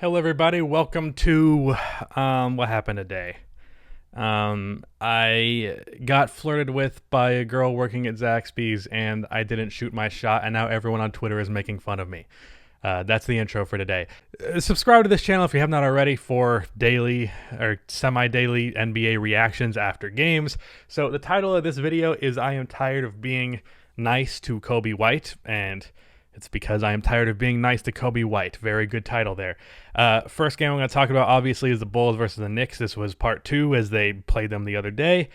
Hello, everybody. Welcome to what happened today. I got flirted with by a girl working at Zaxby's, and I didn't shoot my shot, and now everyone on Twitter is making fun of me. That's the intro for today. Subscribe to this channel if you have not already for daily or semi-daily NBA reactions after games. So the title of this video is I am tired of being nice to Coby White, and it's because I am tired of being nice to Coby White. Very good title there. First game I'm going to talk about, obviously, is the Bulls versus the Knicks. This was part 2 as they played them the other day.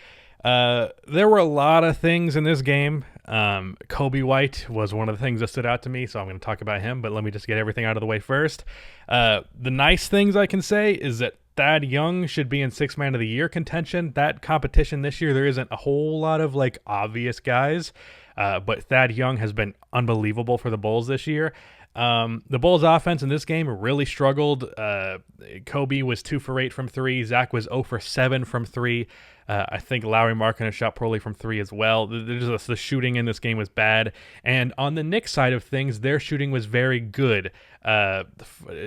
There were a lot of things in this game. Coby White was one of the things that stood out to me, so I'm going to talk about him, but let me just get everything out of the way first. The nice things I can say is that Thad Young should be in Sixth Man of the Year contention. That competition this year, there isn't a whole lot of obvious guys. But Thad Young has been unbelievable for the Bulls this year. The Bulls offense in this game really struggled. Coby was 2 for 8 from 3. Zach was 0 for 7 from 3. I think Lauri Markkanen shot poorly from 3 as well. The shooting in this game was bad. And on the Knicks side of things, their shooting was very good.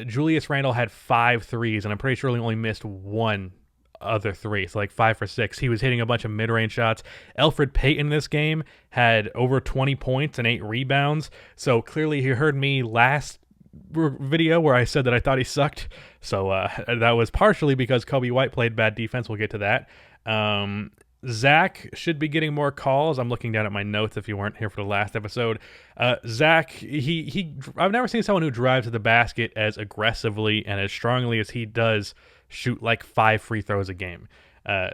Julius Randle had 5 threes, and I'm pretty sure he only missed 1 other 3, so 5 for 6. He was hitting a bunch of mid-range shots. Elfrid Payton in this game had over 20 points and 8 rebounds, so clearly he heard me last video where I said that I thought he sucked, so that was partially because Coby White played bad defense. We'll get to that. Zach should be getting more calls. I'm looking down at my notes if you weren't here for the last episode. Zach, I've never seen someone who drives to the basket as aggressively and as strongly as he does shoot 5 free throws a game.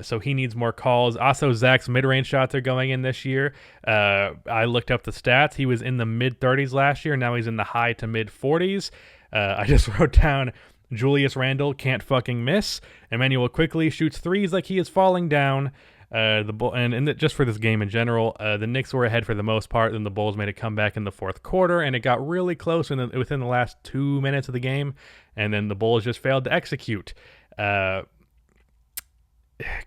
So he needs more calls. Also, Zach's mid-range shots are going in this year. I looked up the stats. He was in the mid-30s last year. Now he's in the high to mid-40s. I just wrote down Julius Randle can't fucking miss. Emmanuel quickly shoots threes like he is falling down. Just for this game in general, the Knicks were ahead for the most part. Then the Bulls made a comeback in the fourth quarter, and it got really close within the last 2 minutes of the game. And then the Bulls just failed to execute.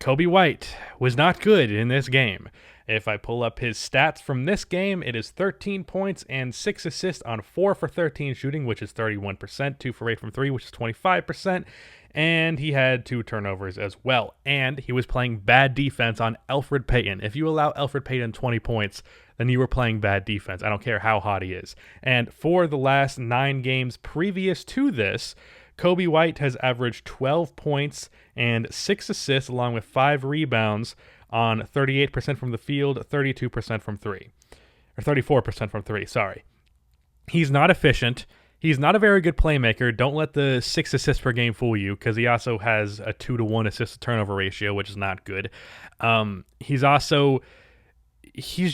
Coby White was not good in this game. If I pull up his stats from this game, it is 13 points and 6 assists on 4 for 13 shooting, which is 31%, 2 for 8 from 3, which is 25%, and he had 2 turnovers as well. And he was playing bad defense on Elfrid Payton. If you allow Elfrid Payton 20 points, then you were playing bad defense. I don't care how hot he is. And for the last 9 games previous to this, Coby White has averaged 12 points and 6 assists along with 5 rebounds on 38% from the field, 32% from 3. Or 34% from 3, sorry. He's not efficient. He's not a very good playmaker. Don't let the 6 assists per game fool you, because he also has a 2-to-1 assist-to-turnover ratio, which is not good. He's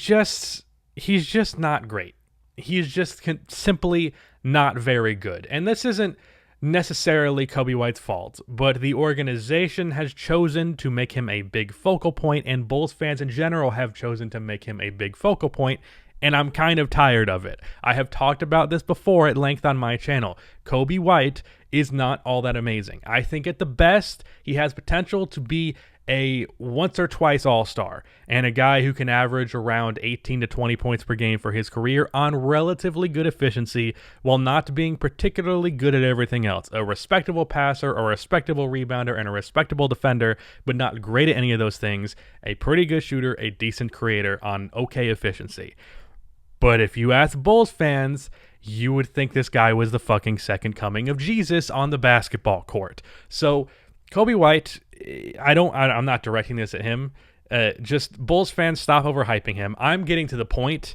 just not great. He's just simply not very good. And this isn't necessarily Coby White's fault, but the organization has chosen to make him a big focal point, and Bulls fans in general have chosen to make him a big focal point, and I'm kind of tired of it. I have talked about this before at length on my channel. Coby White is not all that amazing. I think at the best, he has potential to be a once or twice all-star and a guy who can average around 18 to 20 points per game for his career on relatively good efficiency while not being particularly good at everything else. A respectable passer, a respectable rebounder, and a respectable defender, but not great at any of those things. A pretty good shooter, a decent creator on okay efficiency. But if you ask Bulls fans, you would think this guy was the fucking second coming of Jesus on the basketball court. So Coby White, I'm not directing this at him. Just Bulls fans, stop overhyping him. I'm getting to the point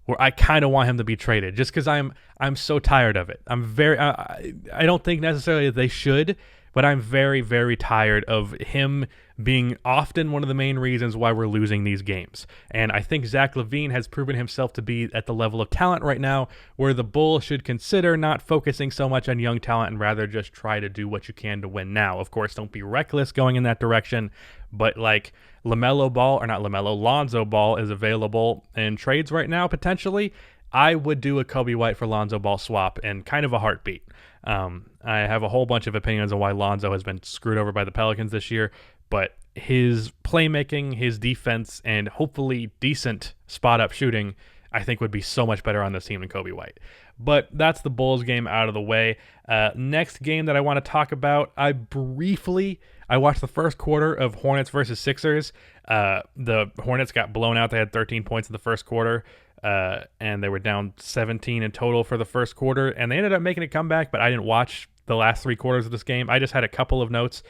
where I kind of want him to be traded, just because I'm so tired of it. I don't think necessarily that they should, but I'm very, very tired of him being often one of the main reasons why we're losing these games. And I think Zach LaVine has proven himself to be at the level of talent right now where the Bulls should consider not focusing so much on young talent and rather just try to do what you can to win now. Of course, don't be reckless going in that direction, but Lonzo Ball is available in trades right now, potentially. I would do a Coby White for Lonzo Ball swap in kind of a heartbeat. I have a whole bunch of opinions on why Lonzo has been screwed over by the Pelicans this year, but his playmaking, his defense, and hopefully decent spot-up shooting, I think would be so much better on this team than Coby White. But that's the Bulls game out of the way. Next game that I want to talk about, I watched the first quarter of Hornets versus Sixers. The Hornets got blown out. They had 13 points in the first quarter. And they were down 17 in total for the first quarter, and they ended up making a comeback, but I didn't watch the last 3 quarters of this game. I just had a couple of notes.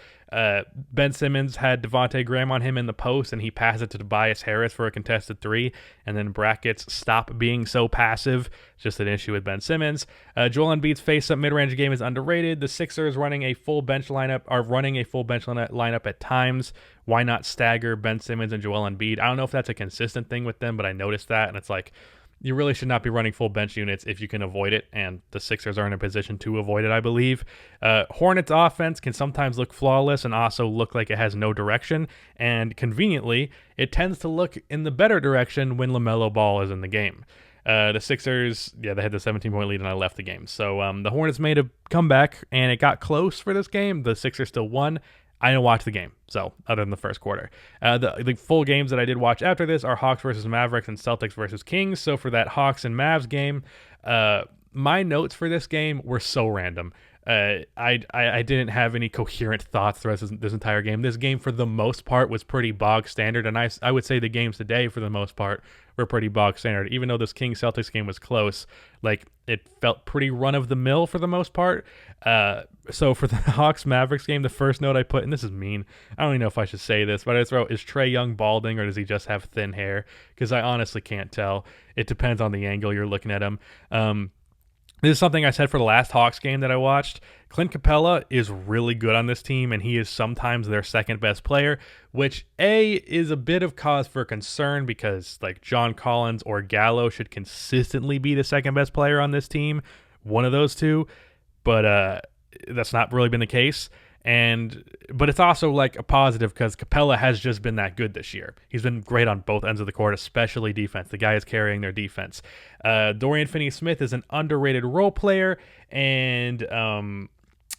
Ben Simmons had Devontae Graham on him in the post, and he passed it to Tobias Harris for a contested 3, and then brackets, stop being so passive. It's just an issue with Ben Simmons. Joel Embiid's face-up mid-range game is underrated. The Sixers are running a full bench lineup at times. Why not stagger Ben Simmons and Joel Embiid? I don't know if that's a consistent thing with them, but I noticed that, and it's like, you really should not be running full bench units if you can avoid it, and the Sixers are in a position to avoid it, I believe. Hornets offense can sometimes look flawless and also look like it has no direction, and conveniently, it tends to look in the better direction when LaMelo Ball is in the game. The Sixers, they had the 17-point lead and I left the game. So the Hornets made a comeback, and it got close for this game. The Sixers still won. I didn't watch the game, so other than the first quarter. The full games that I did watch after this are Hawks versus Mavericks and Celtics versus Kings. So for that Hawks and Mavs game, my notes for this game were so random. I didn't have any coherent thoughts throughout this entire game. This game, for the most part, was pretty bog standard, and I would say the games today, for the most part, were pretty bog standard. Even though this Kings-Celtics game was close, like, it felt pretty run-of-the-mill for the most part. So for the Hawks-Mavericks game, the first note I put, and this is mean, I don't even know if I should say this, but I just wrote, is Trae Young balding, or does he just have thin hair? Because I honestly can't tell. It depends on the angle you're looking at him. This is something I said for the last Hawks game that I watched. Clint Capella is really good on this team, and he is sometimes their second best player, which is a bit of cause for concern because like John Collins or Gallo should consistently be the second best player on this team, one of those two, but that's not really been the case. But it's also like a positive because Capella has just been that good this year. He's been great on both ends of the court, especially defense. The guy is carrying their defense. Dorian Finney-Smith is an underrated role player, and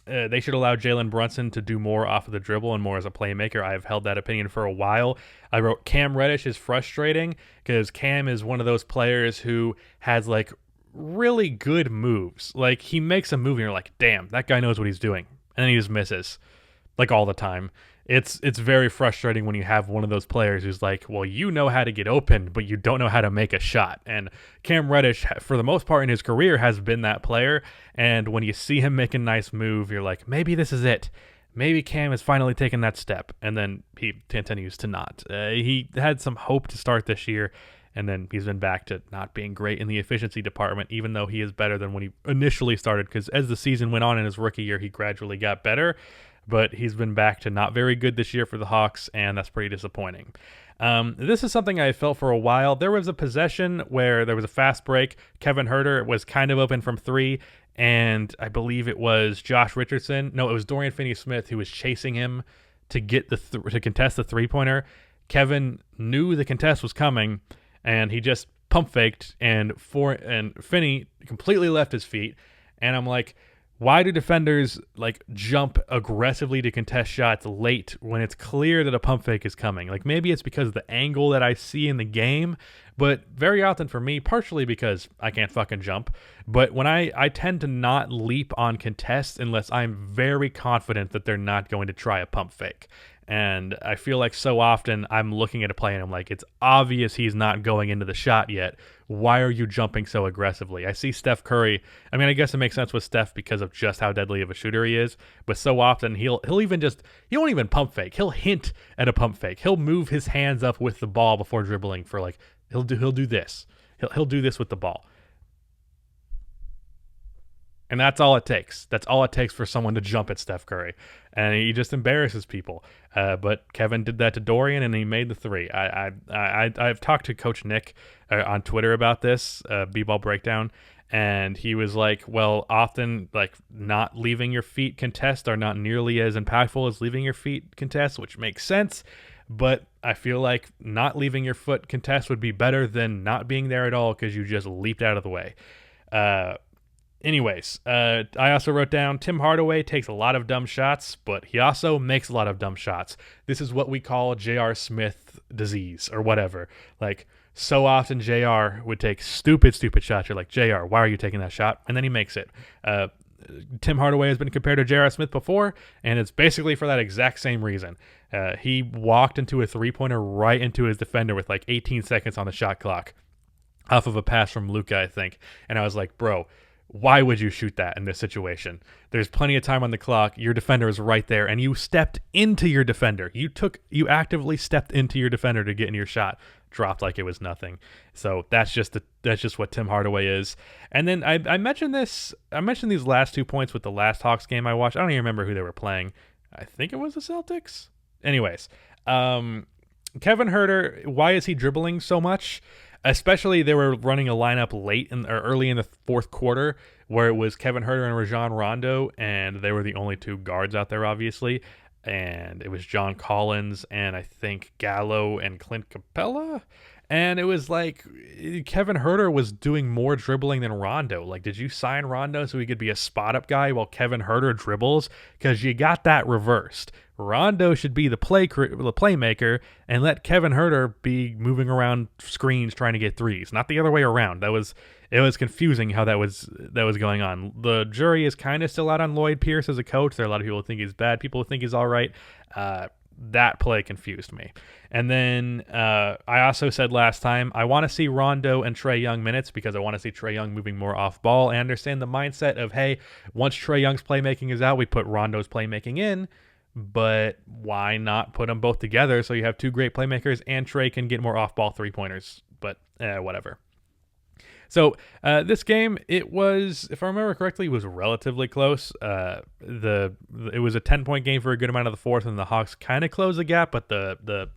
they should allow Jalen Brunson to do more off of the dribble and more as a playmaker. I've held that opinion for a while. I wrote Cam Reddish is frustrating because Cam is one of those players who has like really good moves. Like he makes a move and you're like, damn, that guy knows what he's doing. And then he just misses, like all the time. It's very frustrating when you have one of those players who's like, well, you know how to get open, but you don't know how to make a shot. And Cam Reddish, for the most part in his career, has been that player. And when you see him make a nice move, you're like, maybe this is it. Maybe Cam has finally taken that step. And then he continues to not. He had some hope to start this year, and then he's been back to not being great in the efficiency department, even though he is better than when he initially started, because as the season went on in his rookie year, he gradually got better, but he's been back to not very good this year for the Hawks, and that's pretty disappointing. This is something I felt for a while. There was a possession where there was a fast break. Kevin Huerter was kind of open from 3, and I believe it was Josh Richardson. No, it was Dorian Finney-Smith who was chasing him to get to contest the 3-pointer. Kevin knew the contest was coming, and he just pump faked, and Finney completely left his feet. And I'm like, why do defenders like jump aggressively to contest shots late when it's clear that a pump fake is coming? Like maybe it's because of the angle that I see in the game, but very often for me, partially because I can't fucking jump. But when I tend to not leap on contests unless I'm very confident that they're not going to try a pump fake. And I feel like so often I'm looking at a play and I'm like, it's obvious he's not going into the shot yet. Why are you jumping so aggressively? I see Steph Curry. I mean, I guess it makes sense with Steph because of just how deadly of a shooter he is. But so often he won't even pump fake. He'll hint at a pump fake. He'll move his hands up with the ball before dribbling for like, he'll do this. He'll do this with the ball. And that's all it takes. That's all it takes for someone to jump at Steph Curry. And he just embarrasses people. But Kevin did that to Dorian, and he made the 3. I've talked to Coach Nick on Twitter about this, B-Ball Breakdown, and he was like, well, often like not leaving your feet contest are not nearly as impactful as leaving your feet contest, which makes sense. But I feel like not leaving your foot contest would be better than not being there at all because you just leaped out of the way. Anyways, I also wrote down Tim Hardaway takes a lot of dumb shots, but he also makes a lot of dumb shots. This is what we call J.R. Smith disease or whatever. Like, So often JR would take stupid shots. You're like, JR, why are you taking that shot? And then he makes it. Tim Hardaway has been compared to J.R. Smith before, and it's basically for that exact same reason. He walked into a three-pointer right into his defender with like 18 seconds on the shot clock off of a pass from Luka, I think. And I was like, bro, why would you shoot that in this situation? There's plenty of time on the clock. Your defender is right there, and you stepped into your defender. You actively stepped into your defender to get in your shot. Dropped like it was nothing. So that's just what Tim Hardaway is. And then I mentioned this. I mentioned these last 2 points with the last Hawks game I watched. I don't even remember who they were playing. I think it was the Celtics. Anyways, Kevin Huerter. Why is he dribbling so much? Especially they were running a lineup early in the fourth quarter where it was Kevin Huerter and Rajon Rondo, and they were the only two guards out there, obviously. And it was John Collins and I think Gallo and Clint Capella. And it was like Kevin Huerter was doing more dribbling than Rondo. Like, did you sign Rondo so he could be a spot-up guy while Kevin Huerter dribbles? Because you got that reversed. Rondo should be the playmaker and let Kevin Huerter be moving around screens trying to get threes, not the other way around. It was confusing how that was going on. The jury is kind of still out on Lloyd Pierce as a coach. There are a lot of people who think he's bad. People who think he's all right. That play confused me. And then I also said last time, I want to see Rondo and Trae Young minutes because I want to see Trae Young moving more off ball. I understand the mindset of, hey, once Trae Young's playmaking is out, we put Rondo's playmaking in. But why not put them both together so you have two great playmakers and Trae can get more off-ball three-pointers? But whatever. So this game, it was, if I remember correctly, it was relatively close. It was a 10-point game for a good amount of the fourth, and the Hawks kind of closed the gap, but the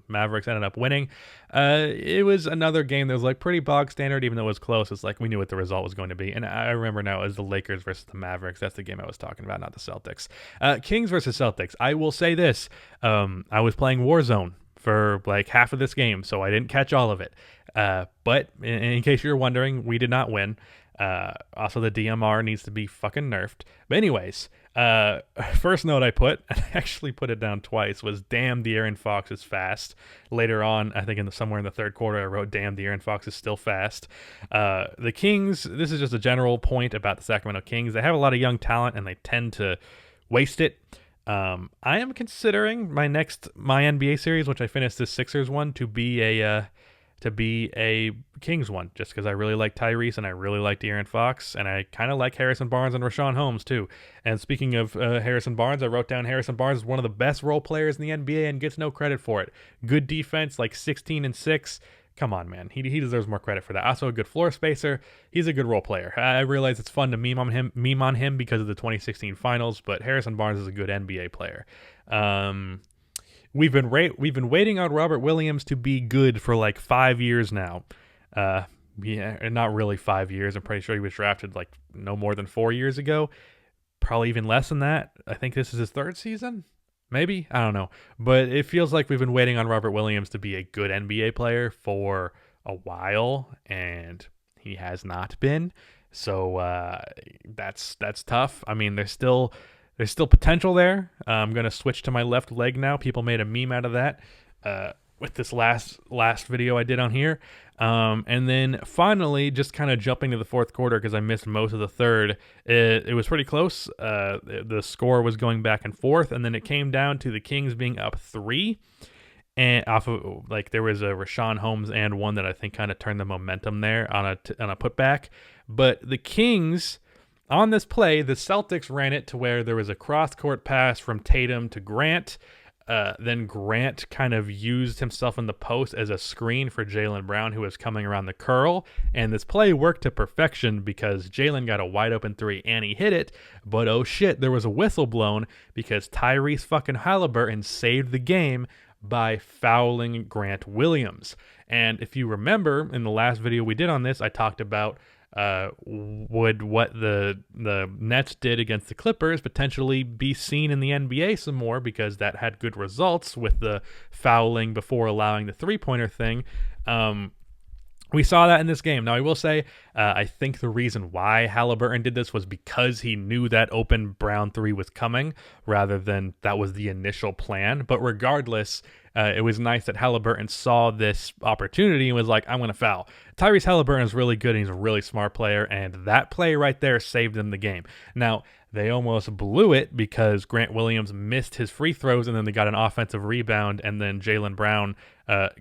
Mavericks ended up winning. It was another game that was like pretty bog standard, even though it was close. It's like we knew what the result was going to be. And I remember now it was the Lakers versus the Mavericks. That's the game I was talking about, not the Celtics. Kings versus Celtics. I will say this. I was playing Warzone for like half of this game, so I didn't catch all of it. But in case you're wondering, we did not win. Also, the DMR needs to be fucking nerfed. But anyways, first note I put, and I actually put it down twice, was damn, De'Aaron Fox is fast. Later on, I think somewhere in the third quarter, I wrote, damn, De'Aaron Fox is still fast. The Kings, this is just a general point about the Sacramento Kings. They have a lot of young talent, and they tend to waste it. I am considering my NBA series, which I finished this Sixers one, to be a Kings one, just because I really like Tyrese and I really like De'Aaron Fox, and I kind of like Harrison Barnes and Rashawn Holmes too. And speaking of Harrison Barnes, I wrote down Harrison Barnes is one of the best role players in the NBA and gets no credit for it. Good defense, like 16-6. Come on, man. He deserves more credit for that. Also a good floor spacer. He's a good role player. I realize it's fun to meme on him because of the 2016 finals, but Harrison Barnes is a good NBA player. We've been waiting on Robert Williams to be good for like 5 years now. Yeah, not really 5 years. I'm pretty sure he was drafted like no more than 4 years ago. Probably even less than that. I think this is his third season. Maybe? I don't know. But it feels like we've been waiting on Robert Williams to be a good NBA player for a while, and he has not been. So that's tough. I mean, there's still potential there. I'm going to switch to my left leg now. People made a meme out of that with this last video I did on here. And then finally, just kind of jumping to the fourth quarter because I missed most of the third. It was pretty close. The score was going back and forth, and then it came down to the Kings being up 3. And off of like there was a Rashawn Holmes and one that I think kind of turned the momentum there on a putback. But the Kings, on this play, the Celtics ran it to where there was a cross-court pass from Tatum to Grant. Then Grant kind of used himself in the post as a screen for Jaylen Brown, who was coming around the curl. And this play worked to perfection because Jaylen got a wide-open 3 and he hit it. But oh shit, there was a whistle blown because Tyrese fucking Halliburton saved the game by fouling Grant Williams. And if you remember, in the last video we did on this, I talked about would what the Nets did against the Clippers potentially be seen in the NBA some more because that had good results with the fouling before allowing the three-pointer thing. We saw that in this game. Now, I will say, I think the reason why Halliburton did this was because he knew that open Brown three was coming, rather than that was the initial plan. But regardless, it was nice that Halliburton saw this opportunity and was like, I'm going to foul. Tyrese Halliburton is really good, and he's a really smart player, and that play right there saved them the game. Now, they almost blew it because Grant Williams missed his free throws, and then they got an offensive rebound, and then Jaylen Brown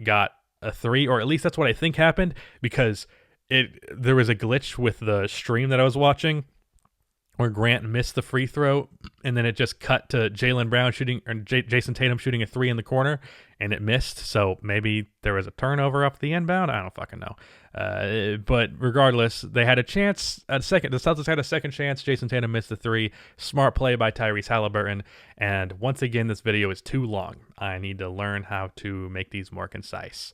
got a three, or at least that's what I think happened, because there was a glitch with the stream that I was watching where Grant missed the free throw, and then it just cut to Jaylen Brown shooting, or Jason Tatum shooting a three in the corner, and it missed. So maybe there was a turnover up the inbound. I don't fucking know. But regardless, they had a chance at second. The Celtics had a second chance. Jason Tatum missed the three. Smart play by Tyrese Halliburton. And once again, this video is too long. I need to learn how to make these more concise.